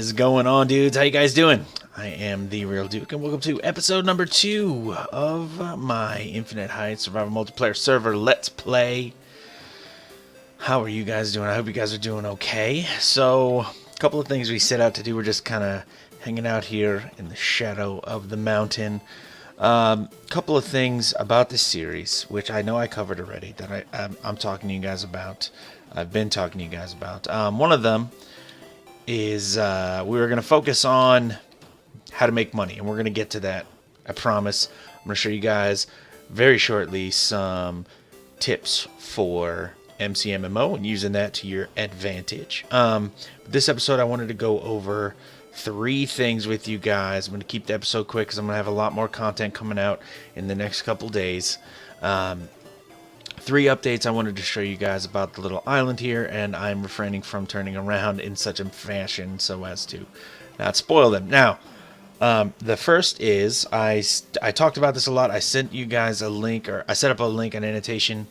is going on, dudes? How you guys doing? I am TheeRealDuke, and welcome to episode number 2 of my Infinite Heights Survival Multiplayer Server Let's Play. How are you guys doing? I hope you guys are doing okay. So, a couple of things we set out to do. We're just kind of hanging out here in the shadow of the mountain. Couple of things about this series, which I know I covered already, that I'm talking to you guys about. I've been talking to you guys about. One of them is we were going to focus on how to make money, and we're going to get to that, I promise. I'm going to show you guys very shortly some tips for MCMMO and using that to your advantage. This episode I wanted to go over 3 things with you guys. I'm going to keep the episode quick because I'm going to have a lot more content coming out in the next couple days. 3 updates I wanted to show you guys about the little island here, and I'm refraining from turning around in such a fashion so as to not spoil them. Now, the first is, I talked about this a lot. I sent you guys a link, or I set up a link and annotation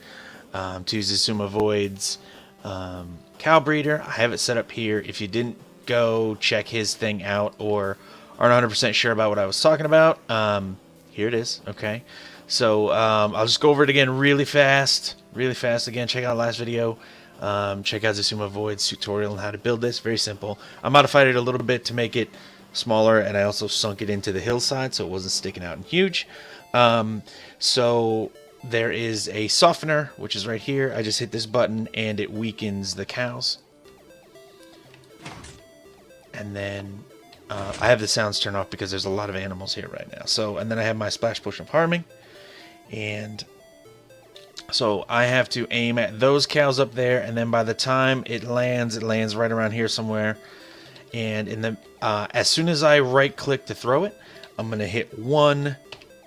to Zisuma Void's cow breeder. I have it set up here. If you didn't go check his thing out or aren't 100% sure about what I was talking about, here it is. Okay. So I'll just go over it again really fast again. Check out the last video. Check out Zisuma Void's tutorial on how to build this. Very simple. I modified it a little bit to make it smaller, and I also sunk it into the hillside so it wasn't sticking out and huge. So there is a softener, which is right here. I just hit this button and it weakens the cows. And then I have the sounds turned off because there's a lot of animals here right now. So, and then I have my splash potion of harming. And so I have to aim at those cows up there, and then by the time it lands right around here somewhere. And in the as soon as I right click to throw it, I'm gonna hit 1,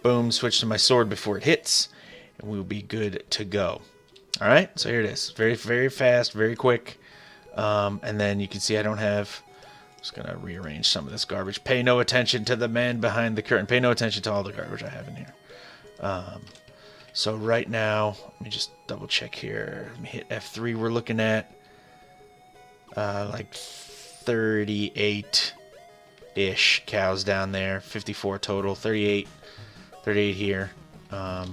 boom, switch to my sword before it hits, and we'll be good to go. All right, so here it is. Very, very fast, very quick. And then you can see I don't have. Just gonna rearrange some of this garbage. Pay no attention to the man behind the curtain. Pay no attention to all the garbage I have in here. So right now, let me just double check here. Let me hit F3. We're looking at like 38-ish cows down there. 54 total. 38 here. Yeah,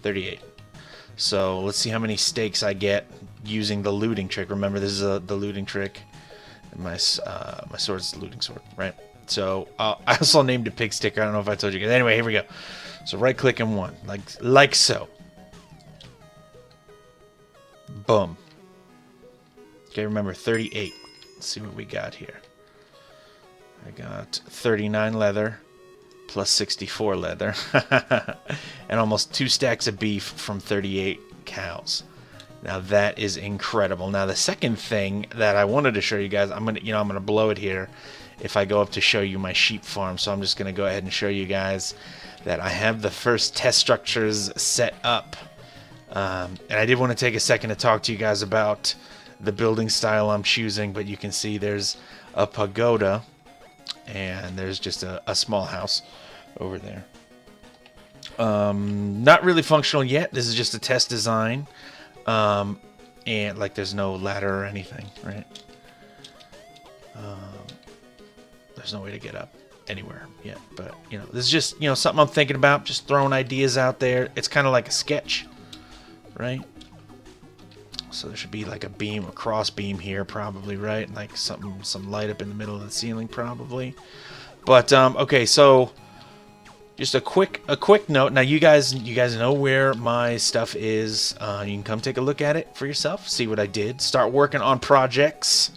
38. So let's see how many steaks I get using the looting trick. Remember, this is the looting trick. And my sword's the looting sword, right? So I also named a pig sticker. I don't know if I told you guys. Anyway, here we go. So right click and 1, like so. Boom. Okay, remember 38. Let's see what we got here. I got 39 leather plus 64 leather, and almost 2 stacks of beef from 38 cows. Now that is incredible. Now the second thing that I wanted to show you guys, I'm gonna blow it here if I go up to show you my sheep farm. So I'm just gonna go ahead and show you guys that I have the first test structures set up. And I did want to take a second to talk to you guys about the building style I'm choosing, but you can see there's a pagoda and there's just a small house over there. Not really functional yet. This is just a test design. And like there's no ladder or anything, right? There's no way to get up anywhere yet, but this is just something I'm thinking about, just throwing ideas out there. It's kind of like a sketch, right? So there should be like a cross beam here probably, right? Like some light up in the middle of the ceiling probably. But okay, so just a quick note. Now you guys know where my stuff is. You can come take a look at it for yourself, see what I did, start working on projects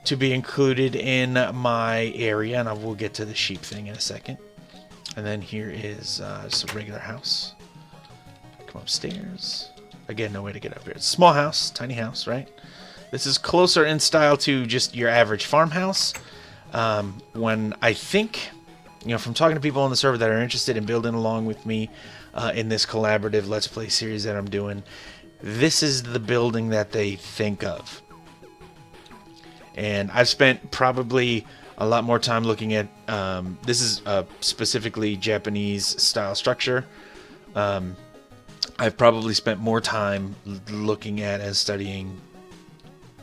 to be included in my area, and I will get to the sheep thing in a second. And then here is just a regular house. Come upstairs. Again, no way to get up here. It's a small house, tiny house, right? This is closer in style to just your average farmhouse. When I think, from talking to people on the server that are interested in building along with me in this collaborative Let's Play series that I'm doing, this is the building that they think of. And I've spent probably a lot more time looking at, this is a specifically Japanese style structure. I've probably spent more time looking at and studying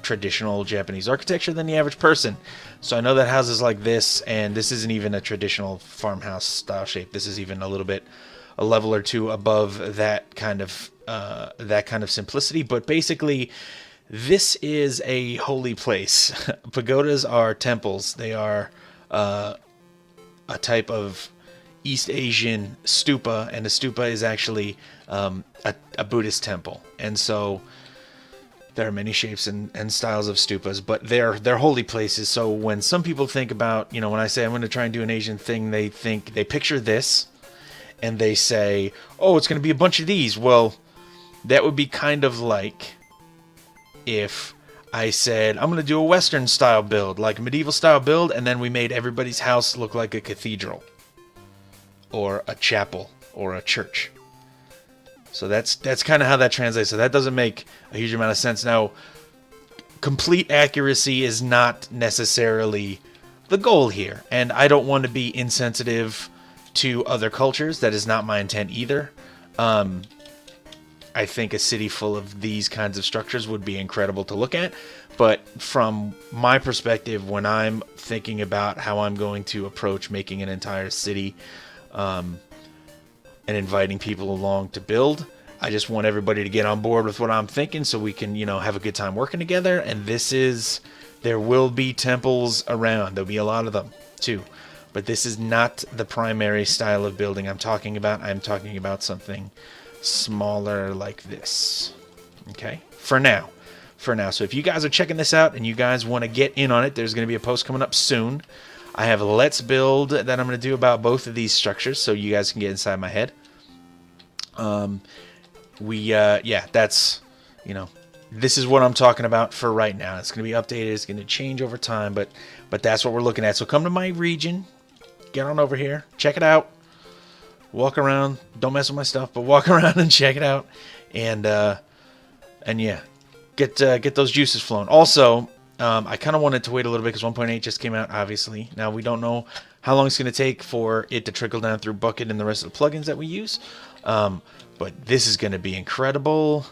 traditional Japanese architecture than the average person. So I know that houses like this, and this isn't even a traditional farmhouse style shape. This is even a little bit a level or two above that kind of simplicity. But basically, this is a holy place. Pagodas are temples. They are a type of East Asian stupa, and a stupa is actually a Buddhist temple. And so there are many shapes and styles of stupas, but they're holy places. So when some people think about, when I say I'm going to try and do an Asian thing, they picture this, and they say, oh, it's going to be a bunch of these. Well, that would be kind of like if I said, I'm going to do a Western style build, like a medieval style build, and then we made everybody's house look like a cathedral or a chapel or a church. So that's kind of how that translates. So that doesn't make a huge amount of sense. Now, complete accuracy is not necessarily the goal here, and I don't want to be insensitive to other cultures. That is not my intent either. I think a city full of these kinds of structures would be incredible to look at. But from my perspective, when I'm thinking about how I'm going to approach making an entire city and inviting people along to build, I just want everybody to get on board with what I'm thinking so we can, have a good time working together. And there will be temples around. There'll be a lot of them too. But this is not the primary style of building I'm talking about. I'm talking about something smaller like this. Okay? For now. So if you guys are checking this out and you guys want to get in on it, there's going to be a post coming up soon. I have a Let's Build that I'm going to do about both of these structures so you guys can get inside my head. That's, this is what I'm talking about for right now. It's going to be updated. It's going to change over time, but that's what we're looking at. So come to my region. Get on over here. Check it out. Walk around. Don't mess with my stuff, but walk around and check it out. And yeah, get those juices flowing. Also, I kind of wanted to wait a little bit because 1.8 just came out, obviously. Now, we don't know how long it's going to take for it to trickle down through Bucket and the rest of the plugins that we use. But this is going to be incredible.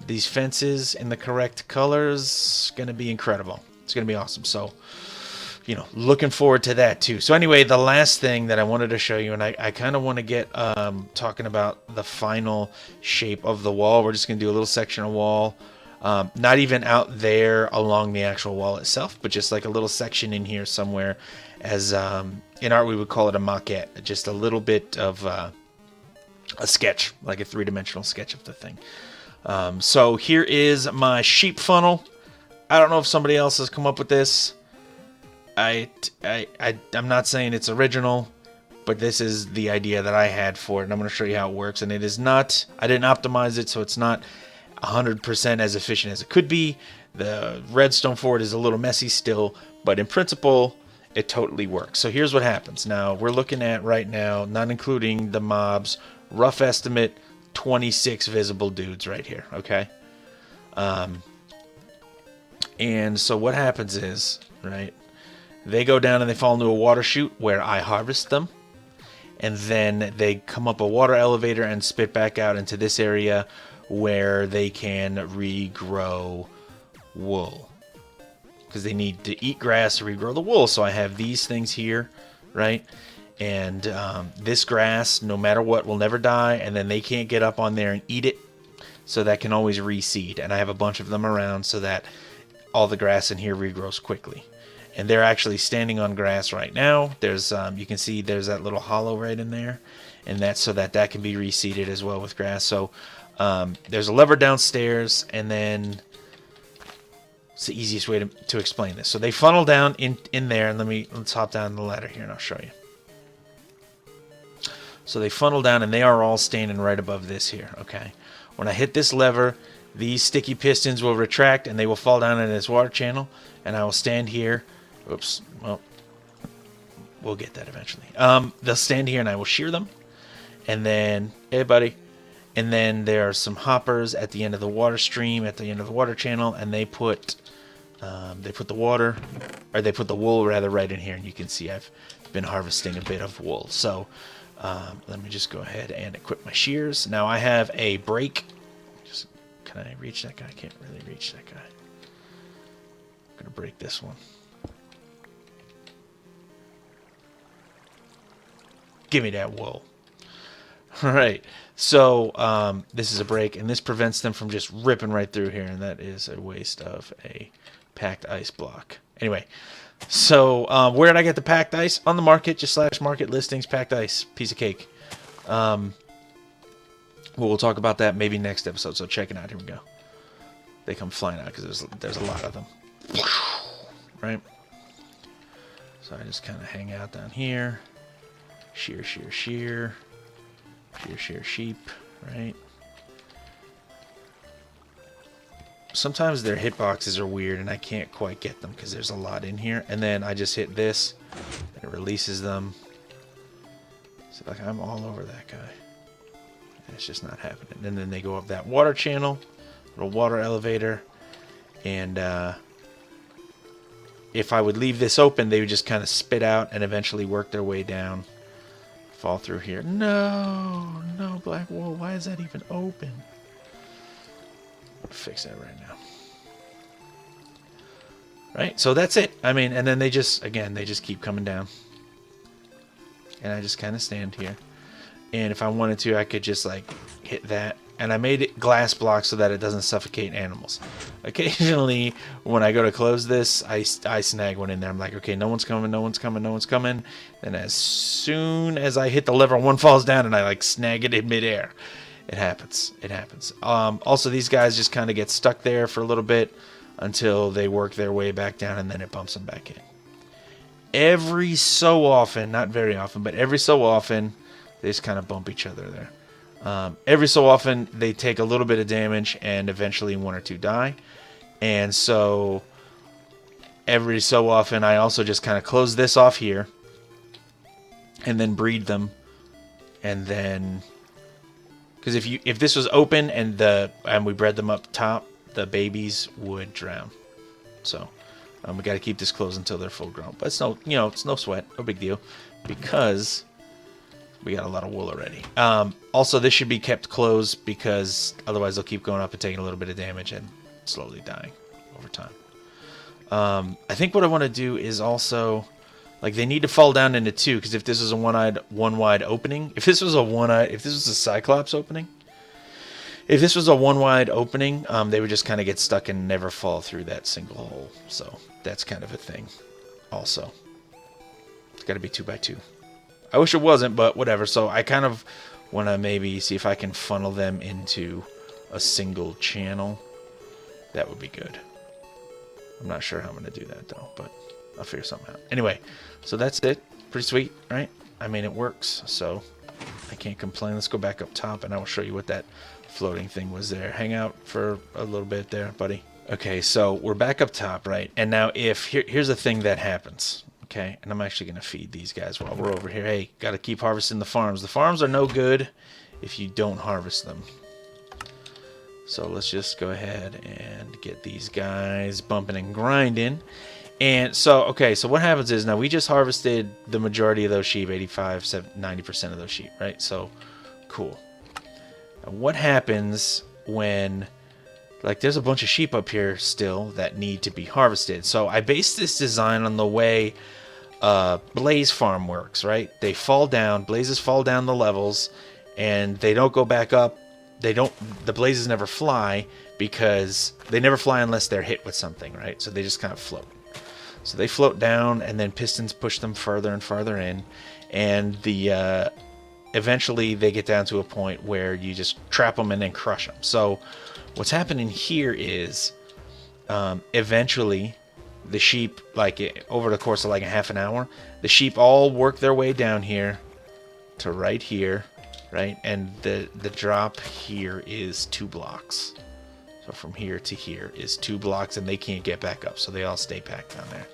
These fences in the correct colors, going to be incredible. It's going to be awesome. So, looking forward to that too. So anyway, the last thing that I wanted to show you, and I kind of want to get talking about the final shape of the wall. We're just going to do a little section of wall. Not even out there along the actual wall itself, but just like a little section in here somewhere. As in art, we would call it a maquette. Just a little bit of a sketch, like a three-dimensional sketch of the thing. So here is my sheep funnel. I don't know if somebody else has come up with this. I'm not saying it's original, but this is the idea that I had for it, and I'm going to show you how it works. And it is not, I didn't optimize it, so it's not 100% as efficient as it could be. The redstone for it is a little messy still, but in principle, it totally works. So here's what happens. Now, we're looking at right now, not including the mobs, rough estimate, 26 visible dudes right here, okay? And so what happens is, right, they go down and they fall into a water chute where I harvest them. And then they come up a water elevator and spit back out into this area where they can regrow wool. Because they need to eat grass to regrow the wool. So I have these things here, right? And this grass, no matter what, will never die. And then they can't get up on there and eat it. So that can always reseed. And I have a bunch of them around so that all the grass in here regrows quickly. And they're actually standing on grass right now. There's, you can see there's that little hollow right in there. And that's so that can be reseeded as well with grass. So there's a lever downstairs, and then it's the easiest way to explain this. So they funnel down in there, and let's hop down the ladder here and I'll show you. So they funnel down, and they are all standing right above this here, okay? When I hit this lever, these sticky pistons will retract, and they will fall down in this water channel, and I will stand here. Oops, well, we'll get that eventually. They'll stand here, and I will shear them, and then, hey, buddy. And then there are some hoppers at the end of the water stream, at the end of the water channel, and they put the wool rather right in here, and you can see I've been harvesting a bit of wool. So let me just go ahead and equip my shears. Now I have a brake. Can I reach that guy? I can't really reach that guy. going to break this one. Give me that wool. All right. So this is a break, and this prevents them from just ripping right through here, and that is a waste of a packed ice block. Anyway, so where did I get the packed ice? On the market, just /market listings, packed ice, piece of cake. Well, we'll talk about that maybe next episode, so check it out. Here we go. They come flying out because there's a lot of them. Right? So I just kind of hang out down here. Shear, shear, shear. Shear, shear, sheep. Right? Sometimes their hitboxes are weird and I can't quite get them because there's a lot in here. And then I just hit this and it releases them. So like I'm all over that guy. And it's just not happening. And then they go up that water channel, little water elevator. And if I would leave this open, they would just kind of spit out and eventually work their way down. Fall through here. No, no, black wool. Why is that even open? Fix that right now. Right, so that's it. I mean, and then they just, again, they just keep coming down. And I just kind of stand here. And if I wanted to, I could just like hit that. And I made it glass blocks so that it doesn't suffocate animals. Occasionally, when I go to close this, I snag one in there. I'm like, okay, no one's coming, no one's coming, no one's coming. And as soon as I hit the lever, one falls down and I like snag it in midair. It happens. It happens. Also, these guys just kind of get stuck there for a little bit until they work their way back down, and then it bumps them back in. Every so often, not very often, but every so often, they just kind of bump each other there. Every so often, they take a little bit of damage, and eventually one or two die. And so, every so often, I also just kind of close this off here, and then breed them, and then... Because if this was open and we bred them up top, the babies would drown. So we got to keep this closed until they're full grown. But it's no, it's no sweat, no big deal, because we got a lot of wool already. Also, this should be kept closed because otherwise they'll keep going up and taking a little bit of damage and slowly dying over time. I think what I want to do is also. Like, they need to fall down into two, because if this is a one-wide opening, if this was a Cyclops opening, if this was a one-wide opening, they would just kind of get stuck and never fall through that single hole. So, that's kind of a thing also. It's got to be 2x2. I wish it wasn't, but whatever. So, I kind of want to maybe see if I can funnel them into a single channel. That would be good. I'm not sure how I'm going to do that, though, but... I'll figure something out. Anyway, so that's it. Pretty sweet, right? I mean, it works, so I can't complain. Let's go back up top, and I will show you what that floating thing was there. Hang out for a little bit there, buddy. Okay, so we're back up top, right? And now here's the thing that happens, okay? And I'm actually going to feed these guys while we're over here. Hey, got to keep harvesting the farms. The farms are no good if you don't harvest them. So let's just go ahead and get these guys bumping and grinding. And so, okay, so what happens is, now we just harvested the majority of those sheep, 85, 90% of those sheep, right? So, cool. Now, what happens when, like, there's a bunch of sheep up here still that need to be harvested. So, I based this design on the way Blaze Farm works, right? They fall down, blazes fall down the levels, and they don't go back up. The blazes never fly because they never fly unless they're hit with something, right? So, they just kind of float. So they float down, and then pistons push them further and farther in, and eventually they get down to a point where you just trap them and then crush them. So what's happening here is eventually the sheep, like over the course of like a half an hour, the sheep all work their way down here to right here, right? And the drop here is 2 blocks. So from here to here is 2 blocks, and they can't get back up, so they all stay packed down there.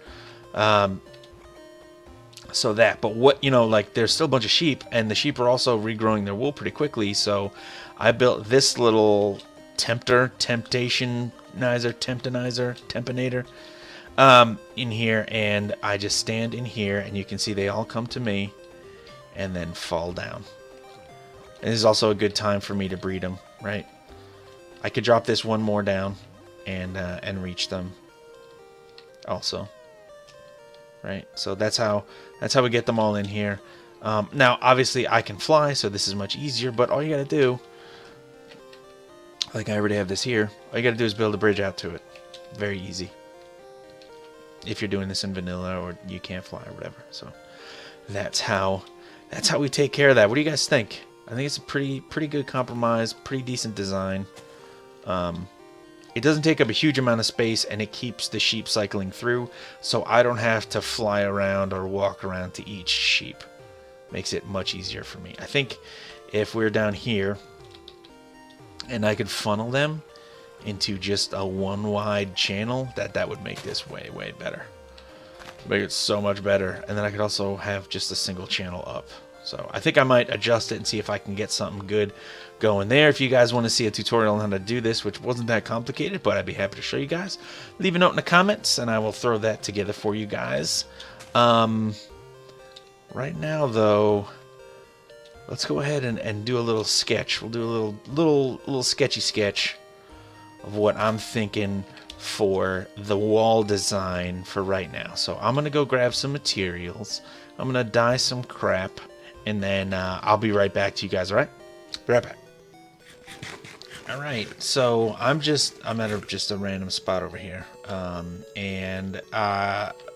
So that, but what, like, there's still a bunch of sheep, and the sheep are also regrowing their wool pretty quickly, so I built this little temptanizer, in here, and I just stand in here, and you can see they all come to me, and then fall down. And this is also a good time for me to breed them, right? I could drop this one more down and reach them. also. Right? So that's how we get them all in here. Now, obviously, I can fly, so this is much easier, but all you gotta do, like I already have this here, all you gotta do is build a bridge out to it. Very easy. If you're doing this in vanilla or you can't fly or whatever. So that's how we take care of that. What do you guys think? I think it's a pretty good compromise, pretty decent design. It doesn't take up a huge amount of space, and it keeps the sheep cycling through, so I don't have to fly around or walk around to each sheep. Makes it much easier for me. I think if we're down here and I could funnel them into just a one wide channel, that would make this way better. Make it so much better. And then I could also have just a single channel up. So I think I might adjust it and see if I can get something good going there. If you guys want to see a tutorial on how to do this, which wasn't that complicated, but I'd be happy to show you guys, leave a note in the comments and I will throw that together for you guys. Right now, though, let's go ahead and do a little sketch. We'll do a little sketchy sketch of what I'm thinking for the wall design for right now. So I'm gonna go grab some materials. I'm gonna dye some crap, and then I'll be right back to you guys. All right, be right back. All right, so I'm at just a random spot over here,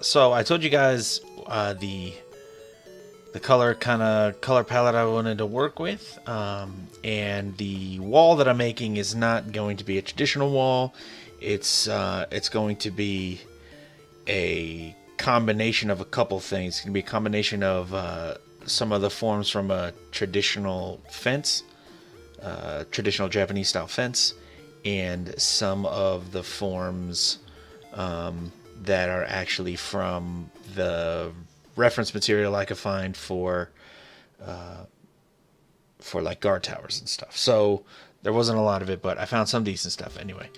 so I told you guys the color palette I wanted to work with, and the wall that I'm making is not going to be a traditional wall. It's going to be a combination of a couple things. It's going to be a combination of some of the forms from a traditional fence, traditional Japanese style fence, and some of the forms that are actually from the reference material I could find for like guard towers and stuff. So there wasn't a lot of it, but I found some decent stuff anyway.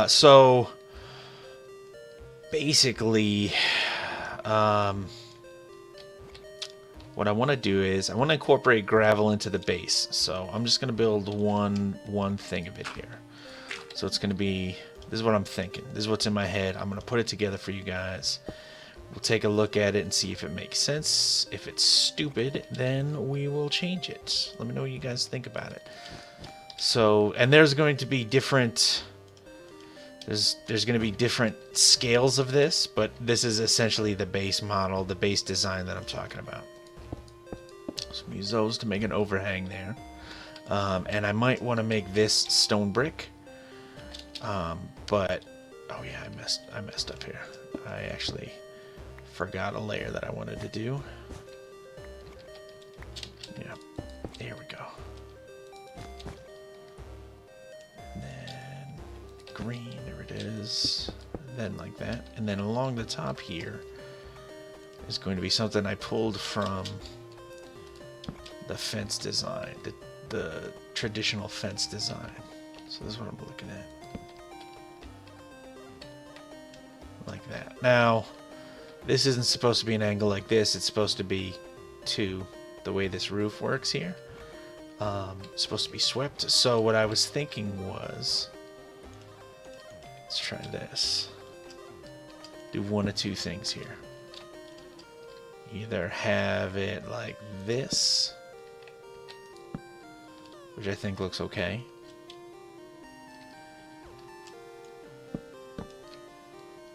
So basically, what I want to do is I want to incorporate gravel into the base. So I'm just going to build one thing of it here. So it's going to be, this is what I'm thinking. This is what's in my head. I'm going to put it together for you guys. We'll take a look at it and see if it makes sense. If it's stupid, then we will change it. Let me know what you guys think about it. So, and there's going to be different, there's going to be different scales of this, but this is essentially the base model, the base design that I'm talking about. So I'm use those to make an overhang there. And I might want to make this stone brick. But, oh yeah, I messed up here. I actually forgot a layer that I wanted to do. Yeah, here we go. And then green, there it is. And then like that. And then along the top here is going to be something I pulled from the fence design, the traditional fence design. So this is what I'm looking at. Like that. Now, this isn't supposed to be an angle like this. It's supposed to be the way this roof works here. It's supposed to be swept. So what I was thinking was, let's try this. Do one of two things here. Either have it like this, which I think looks okay.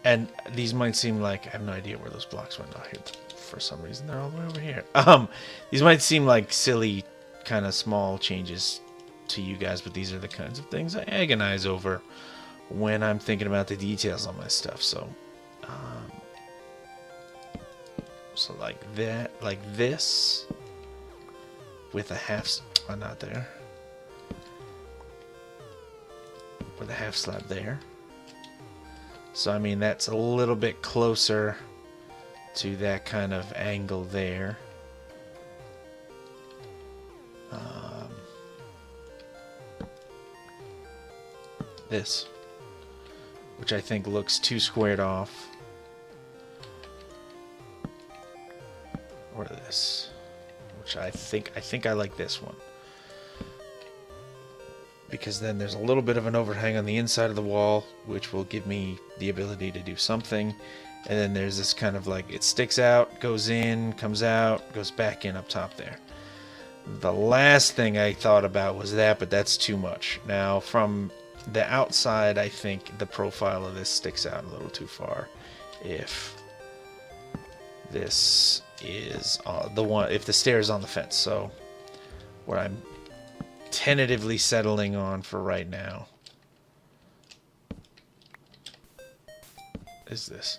And these might seem like, I have no idea where those blocks went out here. For some reason, they're all the way over here. These might seem like silly, kind of small changes to you guys, but these are the kinds of things I agonize over when I'm thinking about the details on my stuff. So, so like that, like this, with a half, not there, with a half slab there. So, I mean, that's a little bit closer to that kind of angle there. This, which I think looks too squared off. Or this, which I think I like this one. Because then there's a little bit of an overhang on the inside of the wall, which will give me the ability to do something. And then there's this kind of like, it sticks out, goes in, comes out, goes back in up top there. The last thing I thought about was that, but that's too much. Now, from the outside, I think the profile of this sticks out a little too far. If this is the one, if the stair is on the fence. So what I'm tentatively settling on for right now is this.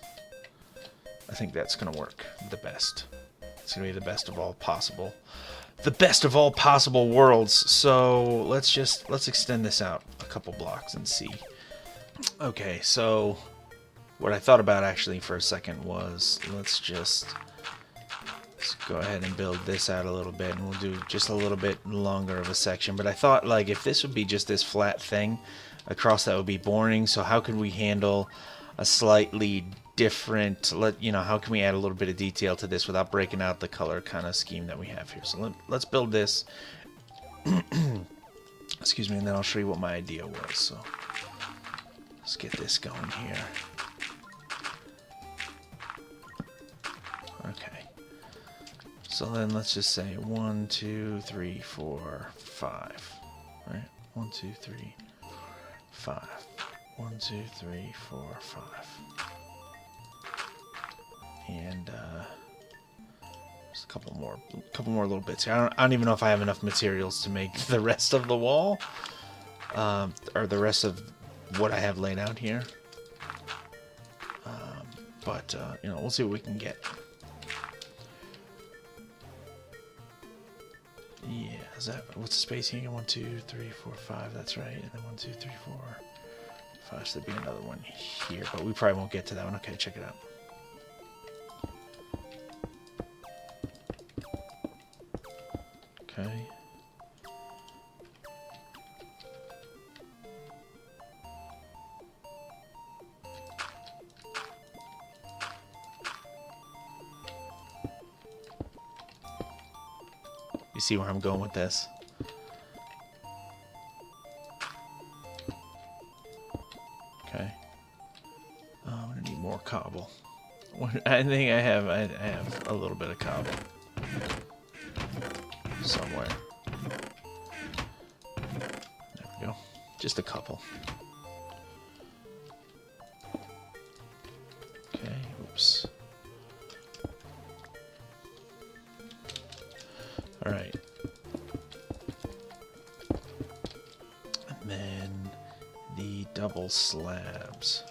I think that's gonna work the best. It's gonna be the best of all possible, the best of all possible worlds. So let's extend this out a couple blocks and see. Okay, so what I thought about actually for a second was let's go ahead and build this out a little bit, and we'll do just a little bit longer of a section. But I thought, like, if this would be just this flat thing across, that would be boring. So how could we handle a slightly different, how can we add a little bit of detail to this without breaking out the color kind of scheme that we have here? So let's build this. Excuse me, and then I'll show you what my idea was. So let's get this going here. Okay. So then let's just say 1, 2, 3, 4, 5. Right? 1, 2, 3, 5. 1, 2, 3, 4, 5. And just a couple more little bits here. I don't even know if I have enough materials to make the rest of the wall, or the rest of what I have laid out here. But we'll see what we can get. Yeah, is that, what's the space here? 1, 2, 3, 4, 5. That's right. And then 1, 2, 3, 4, 5. So there'd be another one here, but we probably won't get to that one. Okay, check it out. Okay. You see where I'm going with this? Okay. I'm gonna need more cobble. I think I have a little bit of cobble somewhere. There we go. Just a couple. Okay. Oops. All right. And then the double slabs.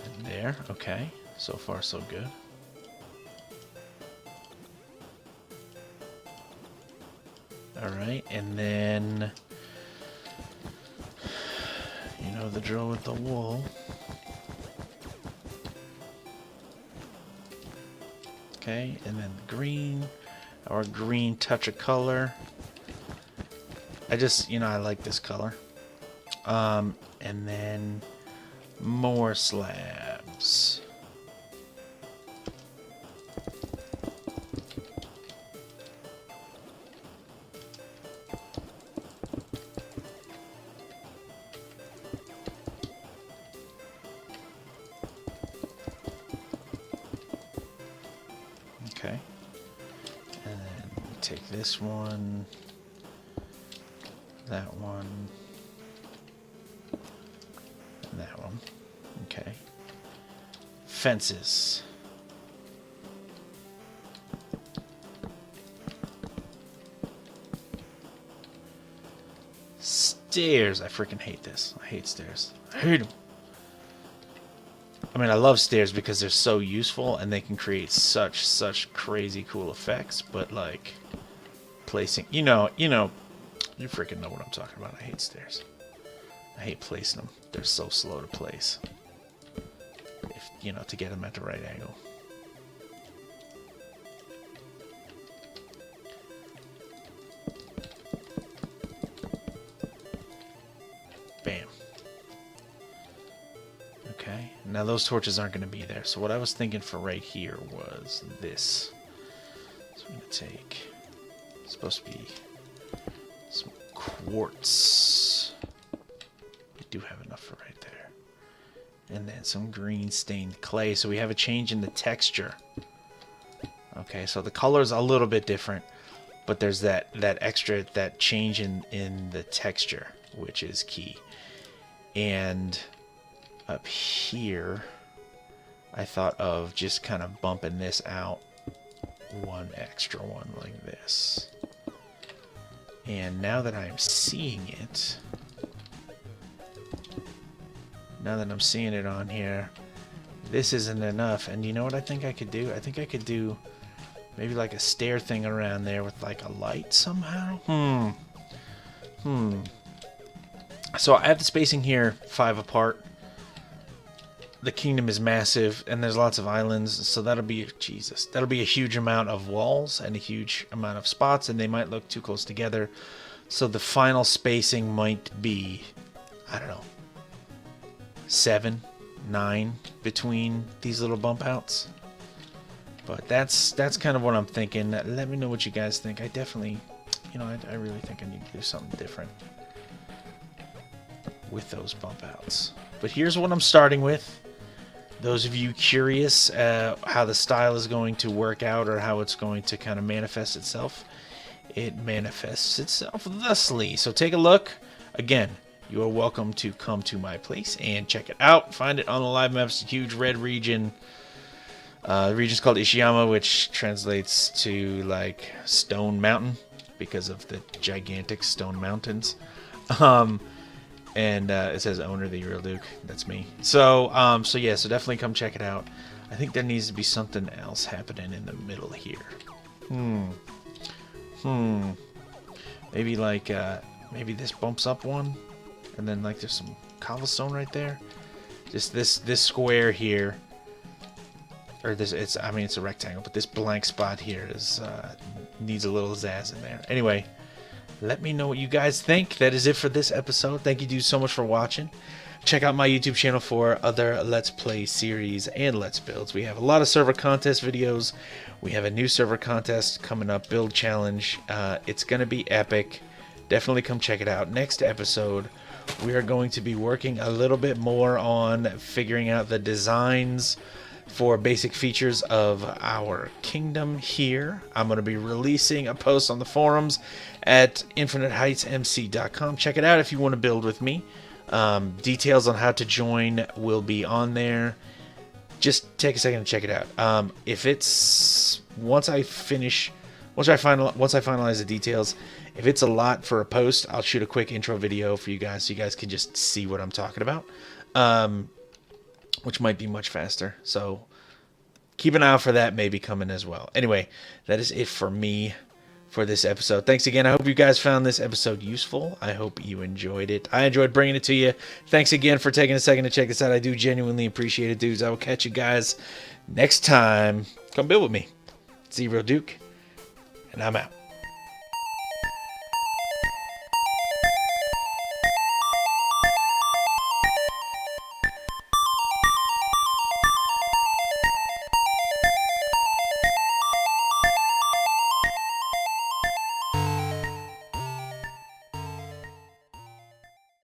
And there. Okay. So far, so good. Alright, and then, you know the drill with the wool. Okay, and then green, our green touch of color. I just, I like this color. And then more slabs. Okay, and then we take this one, that one, and that one. Okay, fences. Stairs. I freaking hate this. I hate stairs. I hate them. I mean, I love stairs because they're so useful and they can create such crazy cool effects. But like placing, you freaking know what I'm talking about. I hate stairs. I hate placing them. They're so slow to place. To get them at the right angle. Bam. now those torches aren't going to be there. So what I was thinking for right here was this. So I'm going to take, it's supposed to be some quartz. We do have enough for right there. And then some green stained clay. So we have a change in the texture. Okay, so the color's a little bit different. But there's that extra, that change in the texture, which is key. And up here, I thought of just kind of bumping this out one extra one like this. And now that I'm seeing it, on here, this isn't enough. And you know what I think I could do? I think I could do maybe like a stair thing around there with like a light somehow. So I have the spacing here 5 apart. The kingdom is massive, and there's lots of islands, so that'll be, Jesus, that'll be a huge amount of walls and a huge amount of spots, and they might look too close together. So the final spacing might be, I don't know, 7, 9 between these little bump outs. But that's kind of what I'm thinking. Let me know what you guys think. I definitely, you know, I really think I need to do something different with those bump outs. But here's what I'm starting with. Those of you curious how the style is going to work out or how it's going to kind of manifest itself, it manifests itself thusly. So take a look. Again, you are welcome to come to my place and check it out. Find it on the live maps, huge red region. The region's called Ishiyama, which translates to like Stone Mountain because of the gigantic stone mountains. And it says owner TheeRealDuke. That's me. So yeah, so definitely come check it out. I think there needs to be something else happening in the middle here. Maybe like maybe this bumps up one, and then like there's some cobblestone right there. Just this square here, or this, I mean it's a rectangle, but this blank spot here is needs a little zazz in there. Anyway. Let me know what you guys think. That is it for this episode. Thank you dudes so much for watching. Check out my YouTube channel for other Let's Play series and Let's Builds. We have a lot of server contest videos. We have a new server contest coming up, build challenge. It's going to be epic. Definitely come check it out. Next episode, we are going to be working a little bit more on figuring out the designs for basic features of our kingdom here. I'm going to be releasing a post on the forums at InfiniteHeightsMC.com. Check it out if you want to build with me. Details on how to join will be on there. Just take a second to check it out. If it's once I finalize the details, if it's a lot for a post, I'll shoot a quick intro video for you guys so you guys can just see what I'm talking about. Which might be much faster. So keep an eye out for that, maybe coming as well. Anyway, that is it for me for this episode. Thanks again. I hope you guys found this episode useful. I hope you enjoyed it. I enjoyed bringing it to you. Thanks again for taking a second to check this out. I do genuinely appreciate it, dudes. I will catch you guys next time. Come build with me. It's TheeRealDuke, and I'm out.